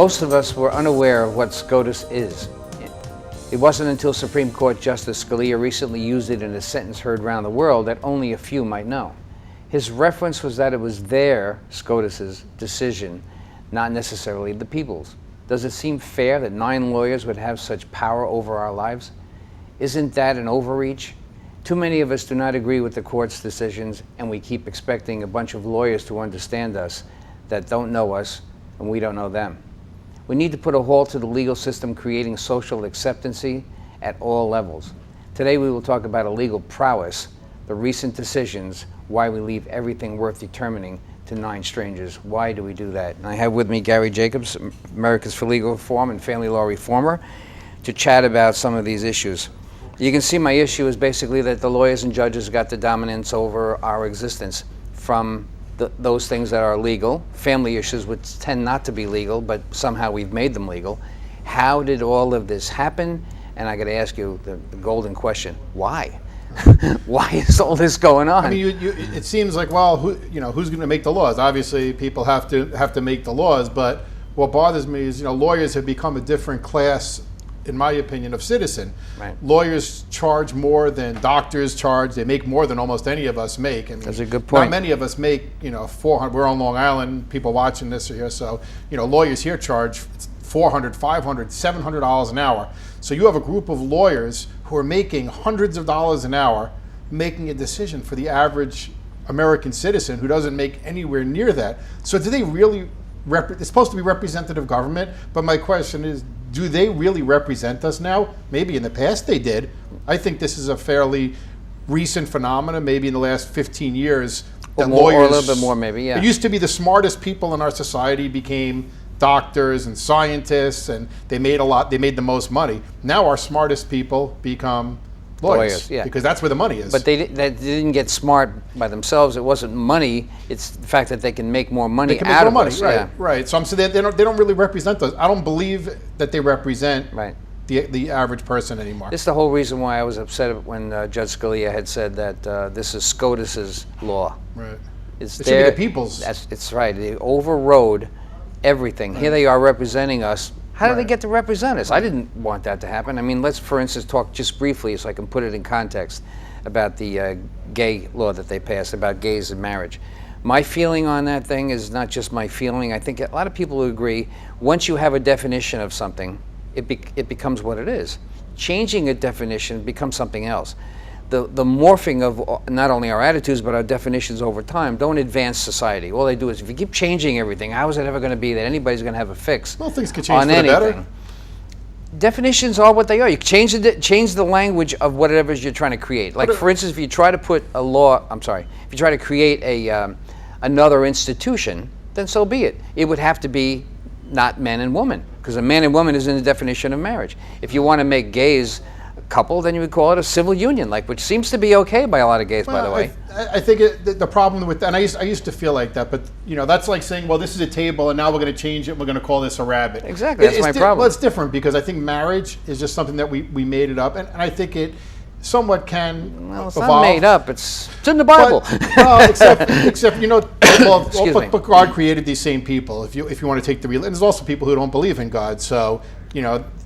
Most of us were unaware of what SCOTUS is. It wasn't until Supreme Court Justice Scalia recently used it in a sentence heard around the world that only a few might know. His reference was that it was their, SCOTUS's, decision, not necessarily the people's. Does it seem fair that 9 lawyers would have such power over our lives? Isn't that an overreach? Too many of us do not agree with the court's decisions, and we keep expecting a bunch of lawyers to understand us that don't know us, and we don't know them. We need to put a halt to the legal system creating social acceptancy at all levels. Today we will talk about illegal prowess, the recent decisions, why we leave everything worth determining to 9 strangers. Why do we do that? And I have with me Gary Jacobs, Americans for Legal Reform and Family Law Reformer, to chat about some of these issues. You can see my issue is basically that the lawyers and judges got the dominance over our existence from those things that are legal, family issues which tend not to be legal, but somehow we've made them legal. How did all of this happen? And I got to ask you the golden question: why? Why is all this going on? I mean, it seems like, well, who's going to make the laws? Obviously, people have to make the laws. But what bothers me is, lawyers have become a different class, in my opinion, of citizen. Right. Lawyers charge more than doctors charge. They make more than almost any of us make. And that's a good point. Not many of us make, 400. We're on Long Island. People watching this are here, so lawyers here charge $400, $500, $700 an hour. So you have a group of lawyers who are making hundreds of dollars an hour, making a decision for the average American citizen who doesn't make anywhere near that. So do they really? It's supposed to be representative government, but my question is, do they really represent us now? Maybe in the past they did. I think this is a fairly recent phenomenon, maybe in the last 15 years. Or a little bit more, maybe, yeah. It used to be the smartest people in our society became doctors and scientists, and they made the most money. Now our smartest people become lawyers, yeah. Because that's where the money is. But they didn't get smart by themselves. It wasn't money. It's the fact that they can make more money out of us. Right, yeah. right. So I'm saying they don't really represent us. I don't believe that they represent right. the average person anymore. This is the whole reason why I was upset when Judge Scalia had said that this is SCOTUS's law. Right. It should be the people's. It's right. They overrode everything. Right. Here they are representing us. How did they get to represent us? I didn't want that to happen. I mean, let's, for instance, talk just briefly so I can put it in context about the gay law that they passed, about gays and marriage. My feeling on that thing is not just my feeling. I think a lot of people would agree, once you have a definition of something, it becomes what it is. Changing a definition becomes something else. The morphing of not only our attitudes but our definitions over time don't advance society. All they do is, if you keep changing everything, how is it ever going to be that anybody's going to have a fix? Well, things could change on for the anything. better. Definitions are what they are. You change the language of whatever you're trying to create. Like, for instance, if you try to put a law, if you try to create another institution, then so be it. It would have to be not man and woman, because a man and woman is in the definition of marriage. If you want to make gays couple, then you would call it a civil union, which seems to be okay by a lot of gays, by the way. I think the problem with that, and I used to feel like that, but that's like saying, well, this is a table, and now we're going to change it. We're going to call this a rabbit. Exactly, that's my problem. Well, it's different because I think marriage is just something that we made it up, and I think it somewhat can Well, it's evolve. not made up. It's in the Bible. But, except but God created these same people. If you want to take the real, and there's also people who don't believe in God. So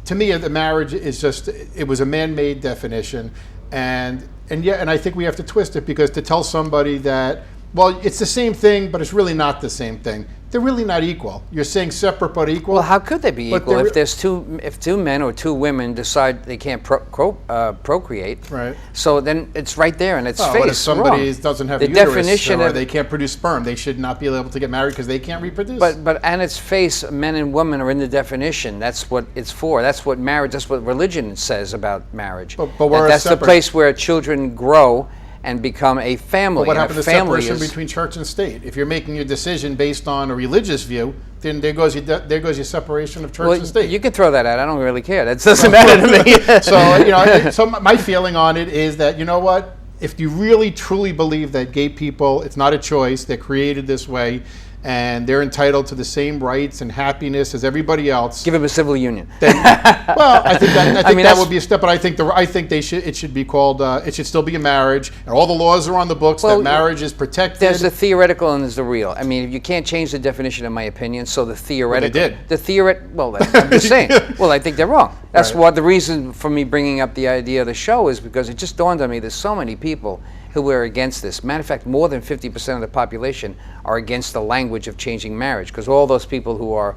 to me, the marriage is just, it was a man-made definition, and I think we have to twist it, because to tell somebody that, well, it's the same thing, but it's really not the same thing. They're really not equal. You're saying separate but equal. Well, how could they be equal if two men or two women decide they can't procreate? Right. So then it's right there in its face. What if somebody doesn't have a uterus, definition or they can't produce sperm? They should not be able to get married because they can't reproduce. But on its face, men and women are in the definition. That's what it's for. That's what marriage. That's what religion says about marriage. But we're that's the place where children grow and become a family. But what happened to separation between church and state? If you're making your decision based on a religious view, then there goes your separation of church and state. You can throw that out. I don't really care. That doesn't matter to me. So my feeling on it is that, you know what? If you really truly believe that gay people, it's not a choice, they're created this way, and they're entitled to the same rights and happiness as everybody else. Give them a civil union. Well, I think that mean, that would be a step, but I think it should be called it should still be a marriage, and all the laws are on the books that marriage is protected. There's the theoretical and there's the real. I mean, you can't change the definition, in my opinion. So the theoretical. Well, they did. Well, I'm just saying. Well, I think they're wrong. That's Right. what the reason for me bringing up the idea of the show is, because it just dawned on me there's so many people who are against this. Matter of fact, more than 50% of the population are against the language of changing marriage, because all those people who are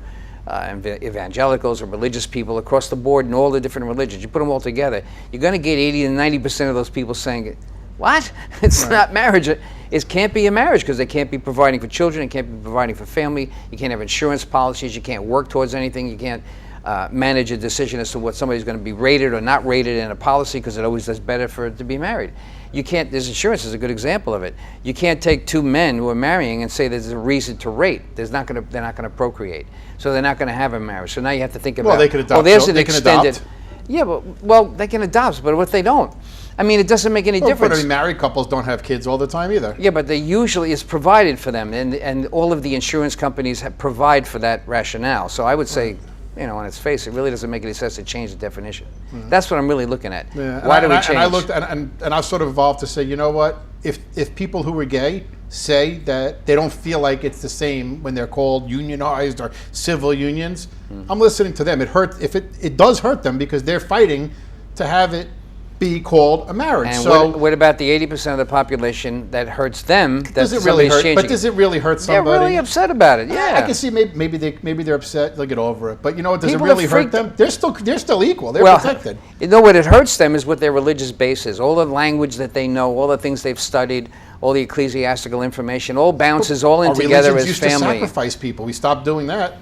evangelicals or religious people across the board in all the different religions, you put them all together, you're going to get 80 to 90% of those people saying, what? It's Right. not marriage. It can't be a marriage, because they can't be providing for children, it can't be providing for family, you can't have insurance policies, you can't work towards anything, you can't manage a decision as to what somebody's going to be rated or not rated in a policy, because it always does better for it to be married. You can't, there's insurance is a good example of it. You can't take two men who are marrying and say there's a reason to rate. They're not going to procreate. So they're not going to have a marriage. So now you have to think about, Well, they could adopt. there's an They can extended. adopt. Yeah, well, they can adopt, but what if they don't? I mean, it doesn't make any But difference. I mean, married couples don't have kids all the time either. Yeah, but they usually is provided for them, and all of the insurance companies provide for that rationale. So I would say, on its face, it really doesn't make any sense to change the definition. That's what I'm really looking at. Yeah, Why do we change? And I looked, and I sort of evolved to say, you know what? If people who are gay say that they don't feel like it's the same when they're called unionized or civil unions, I'm listening to them. It hurts. If it does hurt them, because they're fighting to have it be called a marriage. And so what about the 80% of the population that hurts them? does it really hurt? But does it really hurt They're somebody? really upset about it. Yeah, I can see maybe they're upset. They'll get over it. But you know what? Does People it really are hurt freaked- them? They're still equal. They're well, protected. you know what? It hurts them is what their religious base is. All the language that they know, all the things they've studied, all the ecclesiastical information, all bounces all in Our together religions as used to family. sacrifice people. We stopped doing that.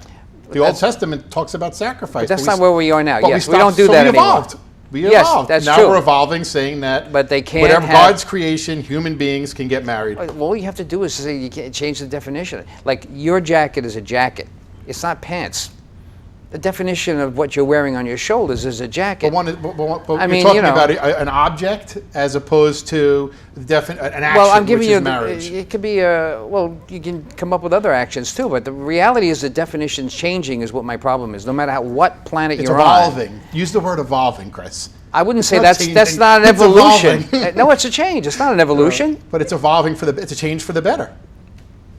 The Old Testament talks about sacrifice. But that's but not where we are now. but Yes, we stopped- don't do so that we anymore. evolved. We Yes, evolved. that's now true. we're evolving, saying that But they can't whatever have- God's creation, human beings can get married. Well, all you have to do is say you can't change the definition. Like, your jacket is a jacket. It's not pants. The definition of what you're wearing on your shoulders is a jacket. But I you're mean, talking you know- about an object as opposed to an action, Well, I'm giving which you is marriage. it could be well, you can come up with other actions too, but the reality is the definition's changing is what my problem is. No matter what planet It's you're on. evolving. Use the word evolving, Chris. I wouldn't say not that's changing. not an It's evolution. evolving. No, it's a change. It's not an evolution. But it's evolving it's a change for the better.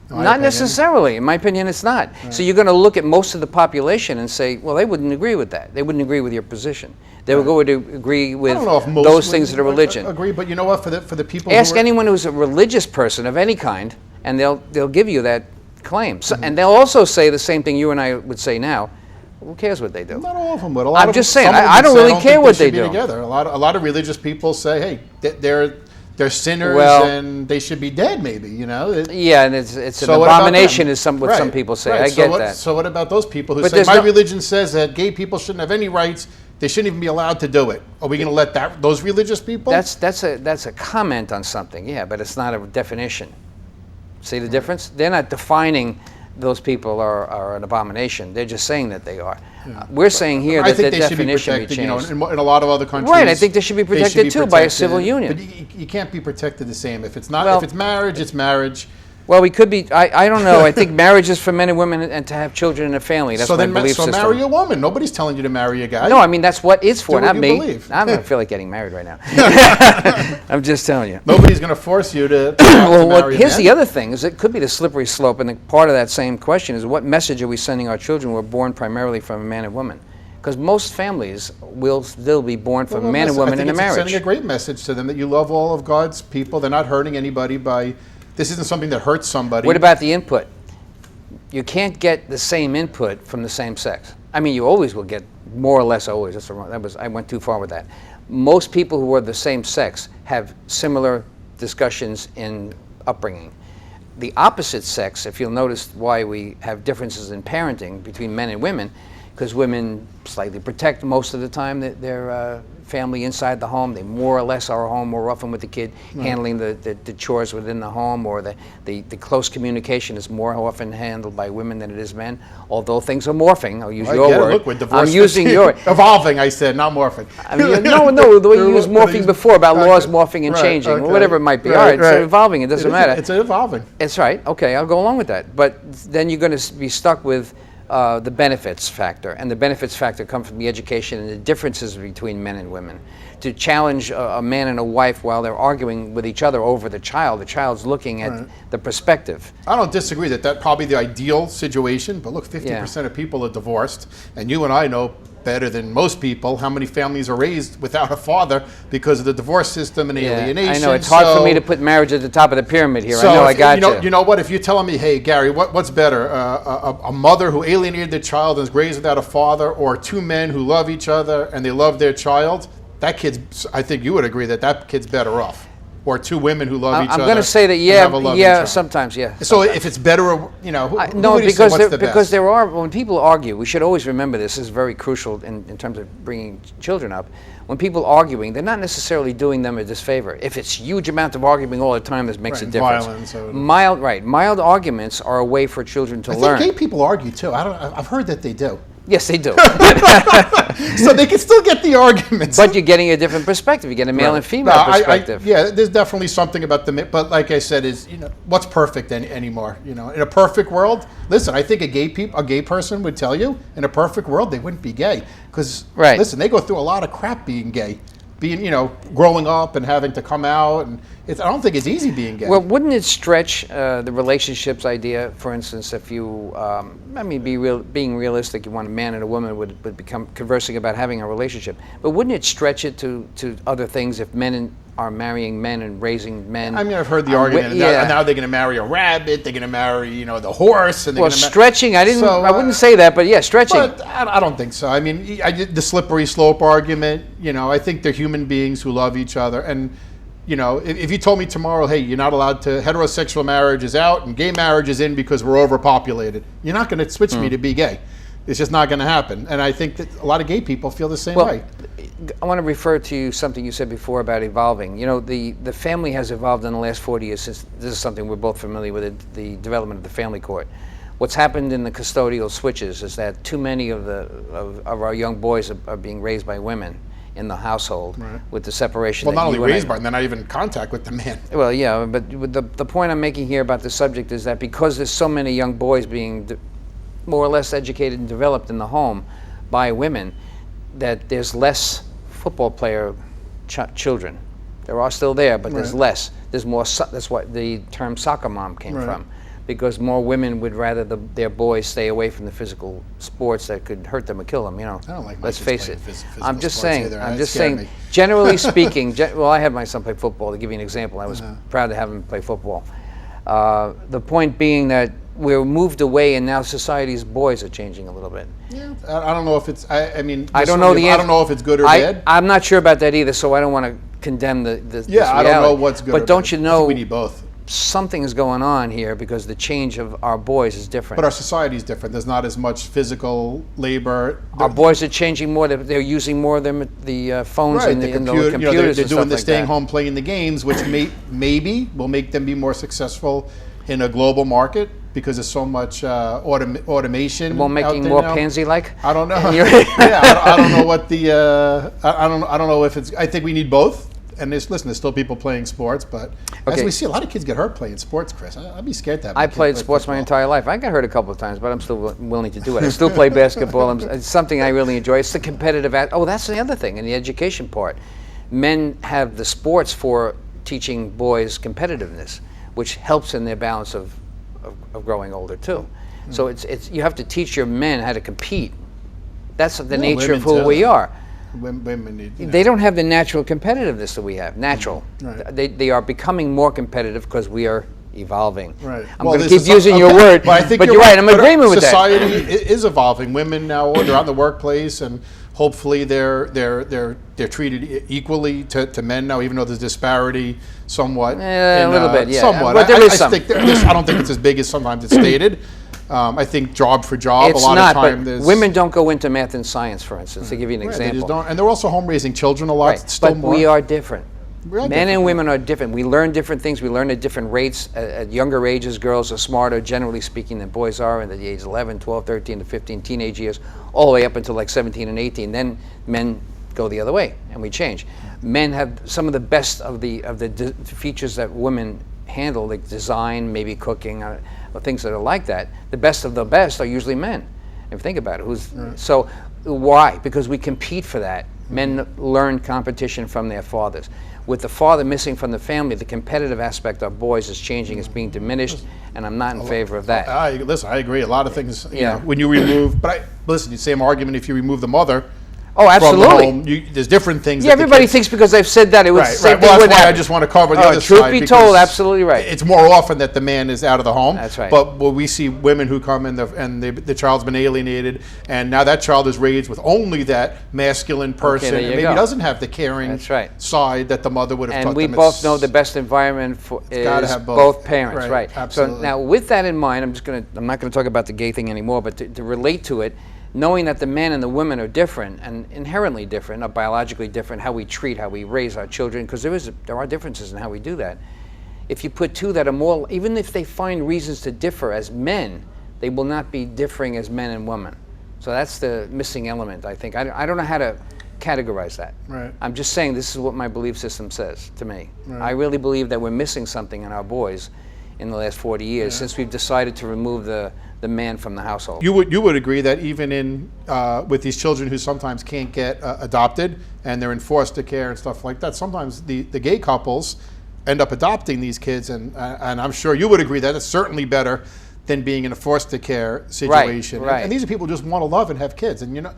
in my Not opinion. necessarily. In my opinion, it's not. So you're going to look at most of the population and say, well, they wouldn't agree with that. They wouldn't agree with your position. They would go to agree I with don't know if most those would things that are religion. Agree, but you know what? For the people Ask who are, anyone who's a religious person of any kind, and they'll give you that claim. So, Mm-hmm. and they'll also say the same thing you and I would say now. Who cares what they do? not all of them, but a lot I'm of just them, saying, some of I them don't say, really think care what should they be do. Together. A lot of religious people say, hey, they're sinners Well- and they should be dead. Maybe Yeah, and it's an So what about abomination, them? is what Right, some people say. right. I So get what, that. So what about those people who But say there's my no- religion says that gay people shouldn't have any rights? They shouldn't even be allowed to do it. Are we going to let those religious people? That's a comment on something, yeah, but it's not a definition. See the difference? They're not defining those people are an abomination. They're just saying that they are. We're saying here I that the think they should be definition be protected. changed. In a lot of other countries, Right, I think they should be protected too by a civil union. But you can't be protected the same. If it's not, Well- if it's marriage, it's marriage. Well, we could be. I don't know. I think marriage is for men and women and to have children and a family. That's my belief system. marry a woman. Nobody's telling you to marry a guy. No, I mean that's what it's for, Do what not you me. believe. I don't feel like getting married right now. I'm just telling you. Nobody's going to force you to Well, marry a here's man. the other thing: is it could be the slippery slope, and the part of that same question is what message are we sending our children who are born primarily from a man and woman? Because most families will still be born from Well, man and listen, woman I in think a it's marriage. sending a great message to them that you love all of God's people. They're not hurting anybody by. This isn't something that hurts somebody. What about the input? You can't get the same input from the same sex. I mean, you always will get more or less always. That's the wrong. I went too far with that. Most people who are the same sex have similar discussions in upbringing. The opposite sex, if you'll notice why we have differences in parenting between men and women, because women slightly protect most of the time their family inside the home. They more or less are home more often with the kid, handling the chores within the home, or the close communication is more often handled by women than it is men. Although things are morphing, I'll use your word. Look, we're divorced. I'm using your evolving. I said, not morphing. I mean, no, the way you used morphing before about laws morphing and changing, or whatever it might be. All right, so evolving, it doesn't matter. It's evolving. It's right. Okay, I'll go along with that. But then you're going to be stuck with the benefits factor, and the benefits factor comes from the education and the differences between men and women. To challenge a man and a wife while they're arguing with each other over the child's looking at the perspective. I don't disagree that probably the ideal situation, but look, 50% of people are divorced, and you and I know better than most people how many families are raised without a father because of the divorce system and alienation. I know, it's hard for me to put marriage at the top of the pyramid here. So I know, I got you. You know what, if you're telling me, hey, Gary, what's better, a mother who alienated their child and is raised without a father, or two men who love each other and they love their child, that kid's, I think you would agree that kid's better off. Or two women who love each other. I'm going to say that, sometimes, yeah. So if it's better, you know, no, because there are, when people argue, we should always remember this is very crucial in terms of bringing children up. When people are arguing, they're not necessarily doing them a disfavor. If it's huge amount of arguing all the time, this makes a difference. Violence. Mild arguments are a way for children to learn. I think gay people argue too. I've heard that they do. Yes, they do. So they can still get the arguments. But you're getting a different perspective. You get a male and female perspective. Yeah, there's definitely something about but like I said, is, you know, what's perfect anymore? You know, in a perfect world, listen, I think a gay person would tell you, in a perfect world, they wouldn't be gay. Because, listen, they go through a lot of crap being gay. Being, you know, growing up and having to come out, and I don't think it's easy being gay. Well, wouldn't it stretch the relationships idea? For instance, if you, being realistic, you want a man and a woman would become conversing about having a relationship. But wouldn't it stretch it to other things if men are marrying men and raising men? I mean, I've heard the argument. Now they're going to marry a rabbit. They're going to marry, you know, the horse. And stretching. I wouldn't say that, but yeah, stretching. But I don't think so. I mean, I did the slippery slope argument. You know, I think they're human beings who love each other. And, you know, if you told me tomorrow, hey, you're not allowed to, heterosexual marriage is out and gay marriage is in because we're overpopulated, you're not going to switch me to be gay. It's just not going to happen. And I think that a lot of gay people feel the same way. I want to refer to something you said before about evolving. You know, the family has evolved in the last 40 years since, this is something we're both familiar with, the development of the family court. What's happened in the custodial switches is that too many of our young boys are being raised by women in the household with the separation. Well, not only raised by, they're not even in contact with the man. Well, yeah, but the point I'm making here about the subject is that because there's so many young boys being more or less educated and developed in the home by women, that there's less football player children. There are still there, but there's less. There's more. That's what the term soccer mom came from, because more women would rather their boys stay away from the physical sports that could hurt them or kill them. You know, I don't like. Let's face it. I'm just saying. Either. I'm just saying. Generally speaking, well, I had my son play football. To give you an example, I was proud to have him play football. The point being that we're moved away, and now society's boys are changing a little bit. Yeah, I don't know if it's. I mean, I don't know the answer. I don't know if it's good or bad. I'm not sure about that either, so I don't want to condemn this reality. I don't know what's good. But don't you know? We need both. Something is going on here because the change of our boys is different. But our society is different. There's not as much physical labor. Our boys are changing more. They're using more of the phones and the computers. You know, they're doing the staying like home, playing the games, which maybe will make them be more successful in a global market because there's so much automation. Well, making more pansy-like. I don't know. I don't know what the. I don't know if it's. I think we need both. And there's still people playing sports, but as we see, a lot of kids get hurt playing sports, Chris. I'd be scared to have I played sports football my entire life. I got hurt a couple of times, but I'm still willing to do it. I still play basketball. It's something I really enjoy. It's the competitive. That's the other thing in the education part. Men have the sports for teaching boys competitiveness, which helps in their balance of growing older too. So it's you have to teach your men how to compete. That's the nature of who we are. Women need, they don't have the natural competitiveness that we have. Natural. They are becoming more competitive because we are evolving. I'm going to keep using your word, but you're right. I'm in agreement with that. Society is evolving. Women now, they're out in the workplace, and hopefully they're treated equally to men now, even though there's disparity somewhat. A little bit, yeah. Somewhat. But there is some. I don't think it's as big as sometimes it's stated. I think job for job, It's a lot not, of time but there's women don't go into math and science, for instance, to give you an Right, they just example. don't, and they're also home raising children a lot. Right, Still but more. we are different. We are Men different, and yeah. women are different. We learn different things. We learn at different rates. At younger ages, girls are smarter, generally speaking, than boys are in the age 11, 12, 13 to 15, teenage years, all the way up until like 17 and 18. Then men go the other way, and we change. Men have some of the best of the features that women handle, like design, maybe cooking, or things that are like that. The best of the best are usually men. If you think about it, so why? Because we compete for that. Men learn competition from their fathers. With the father missing from the family, the competitive aspect of boys is changing, it's being diminished, and I'm not in favor of that. Listen, I agree. A lot of things, you Yeah. know, when you remove, listen, the same argument if you remove the mother Oh, from the absolutely. home, there's different things. Yeah, that the everybody kids- thinks because they've said that it was Right, the same right. thing Well, would that's why I happen. just want to cover the Oh, other truth side. be because told, absolutely right. It's more often that the man is out of the home. That's right. But when we see women who come in and the child's been alienated, and now that child is raised with only that masculine person, there and you maybe go. doesn't have the caring That's right. side that the mother would have And taught we them. both know the best environment gotta is have both. both. Parents, Right, right? absolutely. So now, with that in mind, I'm not going to talk about the gay thing anymore, but to relate to it, knowing that the men and the women are different and inherently different, are biologically different, how we treat, how we raise our children, because there are differences in how we do that. If you put two that are more, even if they find reasons to differ as men, they will not be differing as men and women. So that's the missing element, I think. I don't know how to categorize that. Right. I'm just saying this is what my belief system says to me. I really believe that we're missing something in our boys in the last 40 years since we've decided to remove the man from the household. You would agree that even in with these children who sometimes can't get adopted and they're in foster care and stuff like that, sometimes the gay couples end up adopting these kids, and I'm sure you would agree that it's certainly better than being in a foster care situation. Right. And these are people who just want to love and have kids, and you know.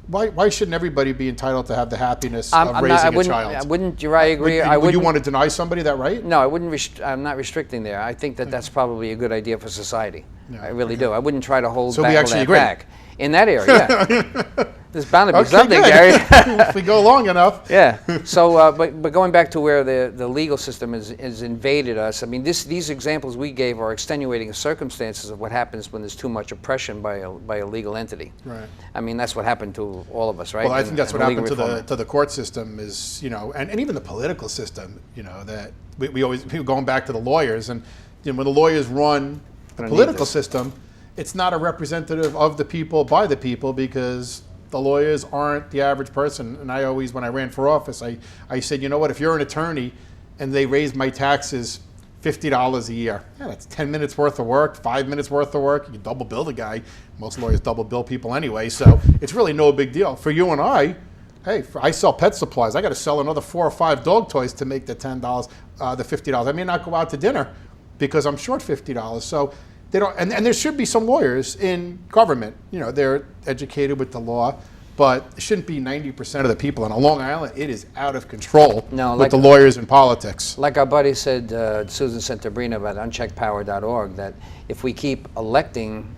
Why shouldn't everybody be entitled to have the happiness of raising a child? I wouldn't. I agree. Would you want to deny somebody that right? No, I wouldn't. I'm not restricting there. I think that that's probably a good idea for society. I really do. I wouldn't try to hold So we hold actually that agree. back in that area. Yeah. There's bound to be Okay, something, good. Gary. If we go long enough. Yeah. So, but going back to where the legal system is invaded us. I mean, these examples we gave are extenuating circumstances of what happens when there's too much oppression by a legal entity. Right. I mean, that's what happened to all of us, right? Well, I think that's In what legal happened reform. to the court system is, you know, and even the political system, you know, that we always people going back to the lawyers, and you know, when the lawyers run the Don't need political this. system, it's not a representative of the people by the people, because the lawyers aren't the average person. And I always, when I ran for office, I said, you know what, if you're an attorney and they raise my taxes $50 a year, yeah, that's 10 minutes worth of work, 5 minutes worth of work. You double bill the guy. Most lawyers double bill people anyway, so it's really no big deal. For you and I, hey, I sell pet supplies. I got to sell another 4 or 5 dog toys to make the $10, the $50. I may not go out to dinner because I'm short $50. So they don't, and there should be some lawyers in government. You know, they're educated with the law, but it shouldn't be 90% of the people. And on Long Island, it is out of control No, with like- the lawyers in politics. Like our buddy said, Susan Santabrina about uncheckedpower.org, that if we keep electing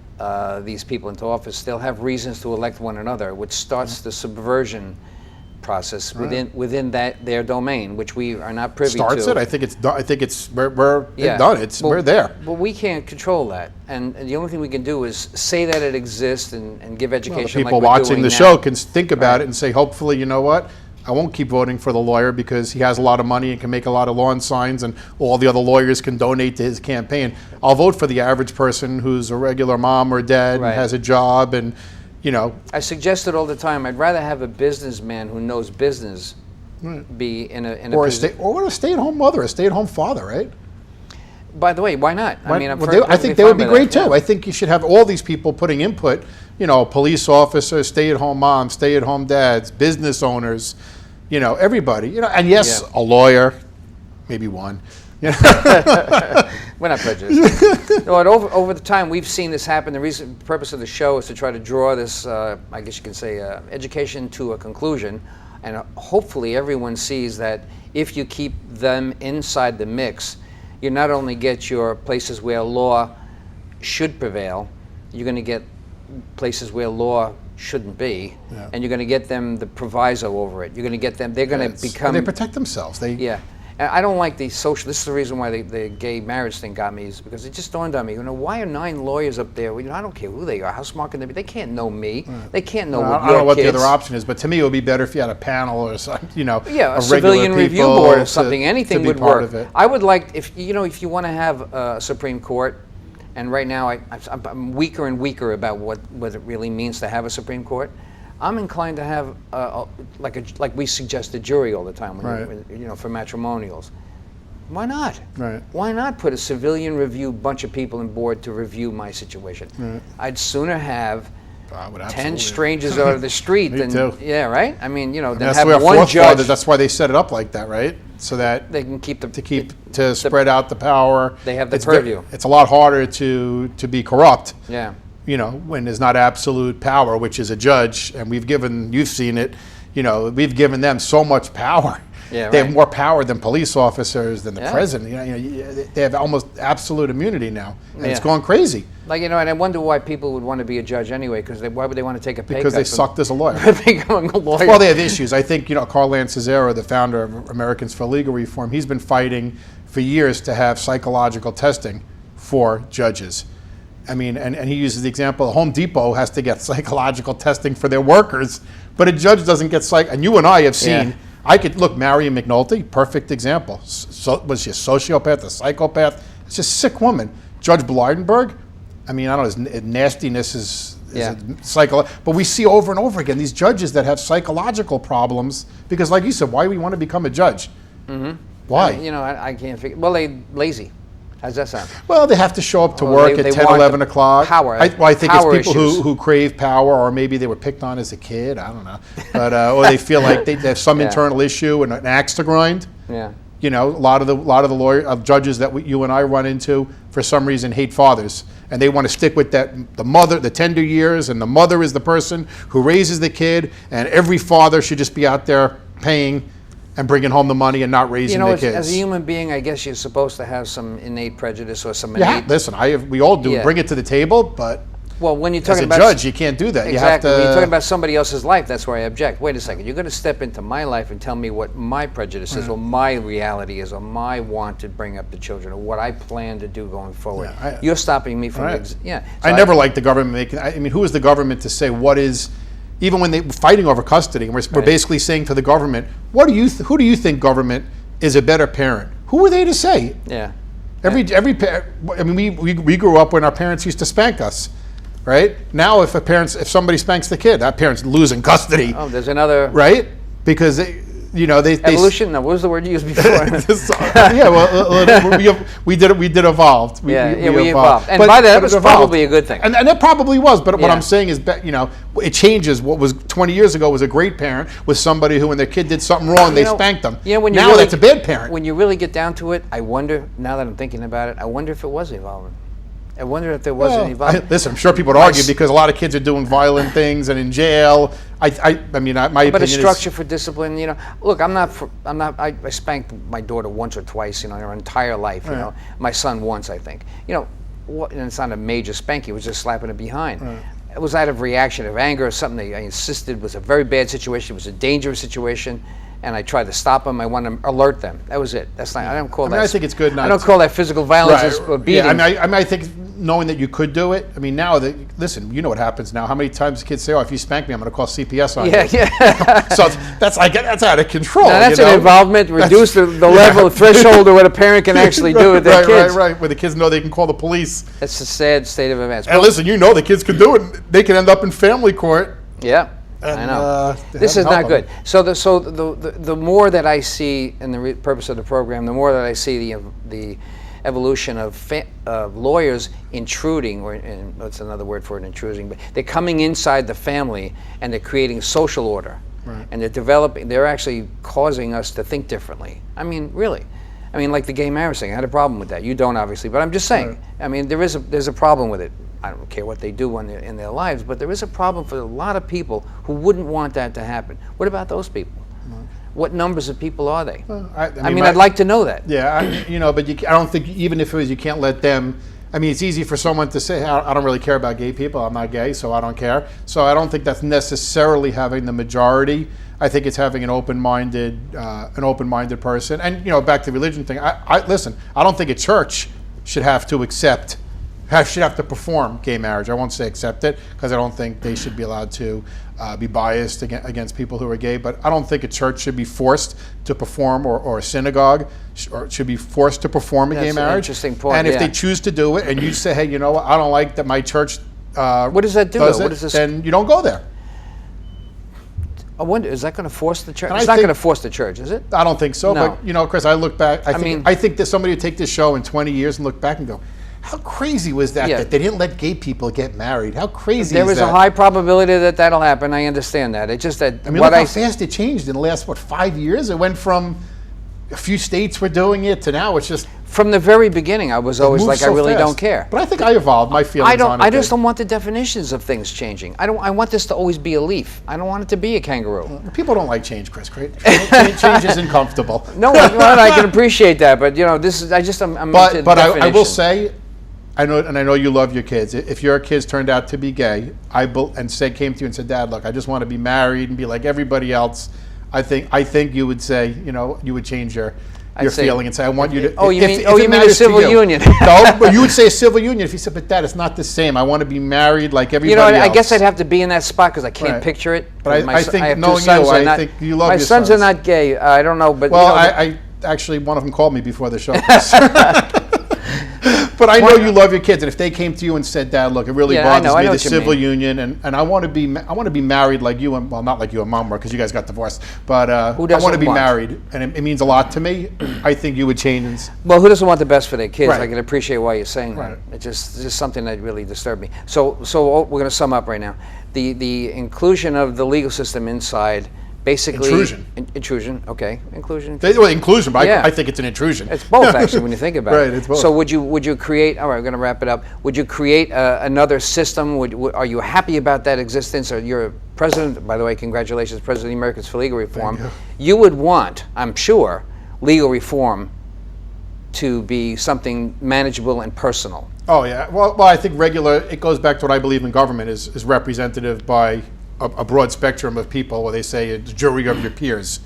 these people into office, they'll have reasons to elect one another, which starts the subversion process within their domain, which we are not privy Starts to. it. I think it's done. I think it's we're Yeah. done. It's Well, we're there. But we can't control that, and the only thing we can do is say that it exists and give Well, the education. people like we're watching doing the now. show can think about Right. it and say, hopefully, you know what? I won't keep voting for the lawyer because he has a lot of money and can make a lot of lawn signs, and all the other lawyers can donate to his campaign. I'll vote for the average person who's a regular mom or dad Right. and has a job, and you know, I suggest it all the time. I'd rather have a businessman who knows business be in a or posi- a stay-at-home mother, a stay-at-home father, right? By the way, why not? I mean, I'm Well, I perfectly think they fine would be with great that, too. yeah. I think you should have all these people putting input. You know, police officers, stay-at-home moms, stay-at-home dads, business owners. You know, everybody. You know, and yes, Yeah. a lawyer, maybe one. We're not prejudiced. No, and over the time, we've seen this happen. The purpose of the show is to try to draw this, I guess you can say, education to a conclusion. And hopefully everyone sees that if you keep them inside the mix, you not only get your places where law should prevail, you're going to get places where law shouldn't be, and you're going to get them the proviso over it. You're going to get them, they're going to become... They protect themselves. Yeah, And I don't like the social. This is the reason why the gay marriage thing got me, is because it just dawned on me. Why are 9 lawyers up there? I don't care who they are. How smart can they be? They can't know me. They can't know I what don't know your what kids. the other option is, but to me it would be better if you had a panel or something, Yeah, a a regular civilian review people board or to- something. Anything to be would part work. of it. I would like, if you want to have a Supreme Court, and right now I'm weaker and weaker about what it really means to have a Supreme Court. I'm inclined to have like we suggest a jury all the time when for matrimonials. Why not? Right. Why not put a civilian review bunch of people on board to review my situation? Right. I'd sooner have I would 10 absolutely. strangers out of the street Me than too. yeah, right? I mean, than That's have why our one forefathers, judge. that's why they set it up like that, right? So that They can keep to spread out the power. They have the It's ve- purview. It's a lot harder to be corrupt. Yeah. When there's not absolute power, which is a judge, and you've seen it, we've given them so much power. Yeah, They have right. more power than police officers, than the Yeah. president. They have almost absolute immunity now, and it's Yeah. gone crazy And I wonder why people would want to be a judge anyway, because why would they want to take a pay because cut they from sucked as a lawyer. becoming a lawyer? Well, they have issues. I think, Carl Lancezero, the founder of Americans for Legal Reform, he's been fighting for years to have psychological testing for judges. I mean, and he uses the example, Home Depot has to get psychological testing for their workers, but a judge doesn't get and you and I have seen, Yeah. I could, look, Marion McNulty, perfect example. Was she a sociopath, a psychopath? It's just a sick woman. Judge Blydenberg, I mean, I don't know, his nastiness is Yeah. but we see over and over again these judges that have psychological problems because, like you said, why do we want to become a judge? Mm-hmm. Why? I can't figure. Well, they lazy. How's that sound? Well, they have to show up to Well, work they at 10, want 11 the o'clock. power- I think power it's people issues. who crave power, or maybe they were picked on as a kid. I don't know. But or they feel like they have some Yeah. internal issue and an axe to grind. Yeah. A lot of the judges that you and I run into, for some reason, hate fathers, and they want to stick with that. The mother, the tender years, and the mother is the person who raises the kid, and every father should just be out there paying and bringing home the money and not raising the kids. As a human being, I guess you're supposed to have some innate prejudice or some Yeah, innate. listen, we all do. Yeah. Bring it to the table, but Well, when you're as talking a about judge, you can't do that. exactly, You have to. when you're talking about somebody else's life, that's where I object. Wait a second, you're going to step into my life and tell me what my prejudice is, or my reality is, or my want to bring up the children, or what I plan to do going forward. Yeah, You're stopping me from. Right. So I never liked the government making. I mean, who is the government to say what is? Even when they're fighting over custody, and we're Right. basically saying to the government, "What do you? Who do you think government is a better parent?" Who are they to say? Yeah. I mean, we grew up when our parents used to spank us, right? Now, if somebody spanks the kid, that parent's losing custody, Oh, there's another right? Because they evolution. No, what was the word you used before? yeah, well, we did evolved. We evolved. evolved. And But- by that, but it was evolved. probably a good thing. And that probably was. But what Yeah. I'm saying is, it changes. What was 20 years ago was a great parent, was somebody who, when their kid did something wrong, they spanked them. When now that's a bad parent. When you really get down to it, I wonder. Now that I'm thinking about it, I wonder if it was evolving. I wonder if there was an evolving. Listen, I'm sure people would argue because a lot of kids are doing violent things and in jail. My But opinion a is structure for discipline, look, I spanked my daughter once or twice, her entire life, my son once, I think. And it's not a major spanking, it was just slapping it behind. It was out of reaction, of anger, or something that I insisted was a very bad situation, it was a dangerous situation, and I tried to stop them, I wanted to alert them. That was it. That's not, I don't call that. I think it's good not I don't to- call that physical violence or beating. Yeah, I think knowing that you could do it. I mean, now listen, you know what happens now. How many times kids say, "Oh, if you spank me, I'm going to call CPS on you." Yeah. So that's out of control. Now, that's an involvement, reduce the level, threshold of what a parent can actually do with their kids. Right. Where the kids know they can call the police. That's a sad state of events. And listen, the kids can do it. They can end up in family court. Yeah, And, I know. they This is haven't not helped good. them. So the more that I see, and the purpose of the program, the more that I see the evolution of lawyers intruding, and what's another word for it, intruding, but they're coming inside the family and they're creating social order. Right. And they're actually causing us to think differently. I mean, really. I mean, like the gay marriage thing, I had a problem with that. You don't, obviously, but I'm just saying. Right. I mean, there's a problem with it. I don't care what they do in their lives, but there is a problem for a lot of people who wouldn't want that to happen. What about those people? What numbers of people are they? I mean, I'd like to know that. Yeah, but I don't think even if it was, you can't let them. I mean, it's easy for someone to say, I don't really care about gay people. I'm not gay, so I don't care. So I don't think that's necessarily having the majority. I think it's having an open-minded person. And, you know, back to the religion thing, listen, I don't think a church should have to perform gay marriage. I won't say accept it, because I don't think they should be allowed to be biased against people who are gay. But I don't think a church should be forced to perform, or a synagogue should be forced to perform a gay That's an marriage. interesting point, And if yeah. they choose to do it, and you say, hey, you know what, I don't like that my church What does that do? does What it, does this? then you don't go there. I wonder, is that going to force the church? And I It's not think- going to force the church, is it? I don't think so, No. but, you know, Chris, I look back, mean- I think that somebody would take this show in 20 years and look back and go, how crazy was that, Yeah. that they didn't let gay people get married? How crazy There is is that? a high probability that that'll happen. I understand that. It's just that I mean, what look I how fast it changed in the last, 5 years? It went from a few states were doing it to now it's just from the very beginning, I was always moved like, I so really fast. don't care. But I think I evolved my feelings on it. I just that don't want the definitions of things changing. I want this to always be a leaf. I don't want it to be a kangaroo. People don't like change, Chris. Change is uncomfortable. No, well, I can appreciate that, but you know, this is I'm into But I will definition. say, I know you love your kids. If your kids turned out to be gay, came to you and said, Dad, look, I just want to be married and be like everybody else, I think you would say, you know, you would change your say- feeling and say, I want you to. Oh, you if- mean- if oh, it you mean a matters to civil you. union. No, but you would say a civil union if you said, but Dad, it's not the same. I want to be married like everybody You know, else. I guess I'd have to be in that spot because I can't Right. picture it. But I My think have two knowing you, sons that are I not- think you love my your sons sons. are not gay. I don't know, but Well, you know, I actually, one of them called me before the show. But I know you love your kids, and if they came to you and said, "Dad, look, it really Yeah, I bothers know me, the what you civil mean. union, and I want to be married like you, and well, not like you and Mom were, because you guys got divorced, but I doesn't want to be want? married, and it means a lot to me." I think you would change. well, who doesn't want the best for their kids? Right. I can appreciate why you're saying Right. that. It's just something that really disturbed me. So we're going to sum up right now. The inclusion of the legal system inside. Basically, Intrusion. Intrusion. Okay, inclusion. Well, inclusion, but Yeah. I think it's an intrusion. It's both, actually, when you think about it. Right, it's both. So would you create? All right, we're going to wrap it up. Would you create another system? Are you happy about that existence? Or you're president? By the way, congratulations, President of the Americans for Legal Reform. You would want, I'm sure, legal reform to be something manageable and personal. Oh yeah. Well, I think it goes back to what I believe in government is representative by a broad spectrum of people, where they say a jury of your peers.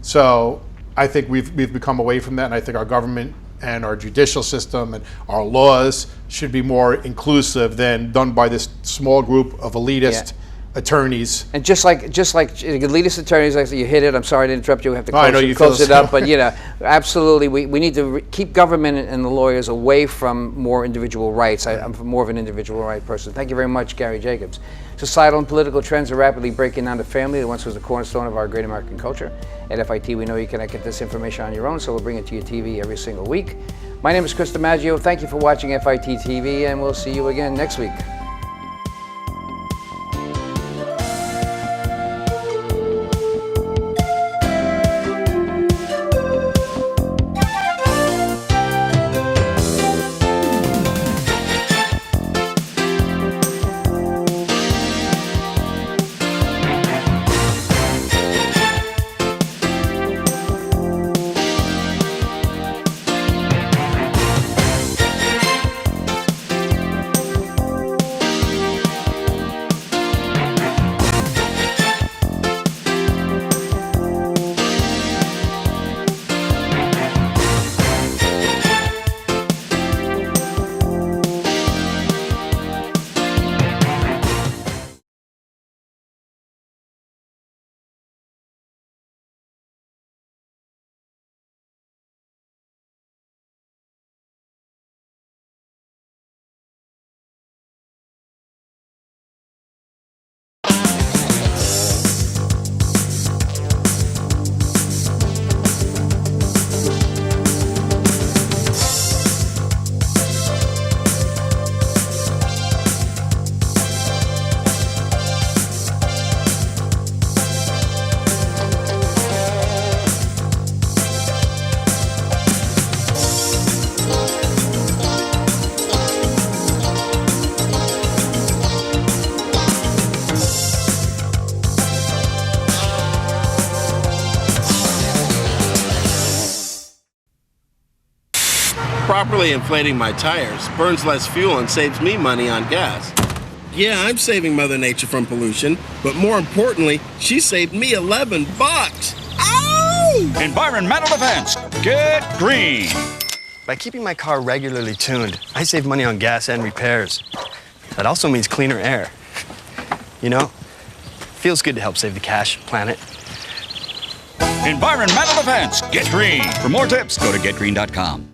So I think we've become away from that, and I think our government and our judicial system and our laws should be more inclusive than done by this small group of elitist attorneys. And just like elitist attorneys, like you hit it. I'm sorry to interrupt you. We have to I know close, you close feel it so. up, but you know, absolutely, we need to keep government and the lawyers away from more individual rights. I'm more of an individual right person. Thank you very much, Gary Jacobs. Societal and political trends are rapidly breaking down the family that once was the cornerstone of our great American culture. At FIT, we know you cannot get this information on your own, so we'll bring it to your TV every single week. My name is Chris DiMaggio. Thank you for watching FIT TV, and we'll see you again next week. properly inflating my tires burns less fuel and saves me money on gas. Yeah, I'm saving Mother Nature from pollution, but more importantly, she saved me $11. Ow! Environmental defense. Get green. By keeping my car regularly tuned, I save money on gas and repairs. That also means cleaner air. You know, feels good to help save the cash, planet. Environmental defense. Get green. For more tips, go to getgreen.com.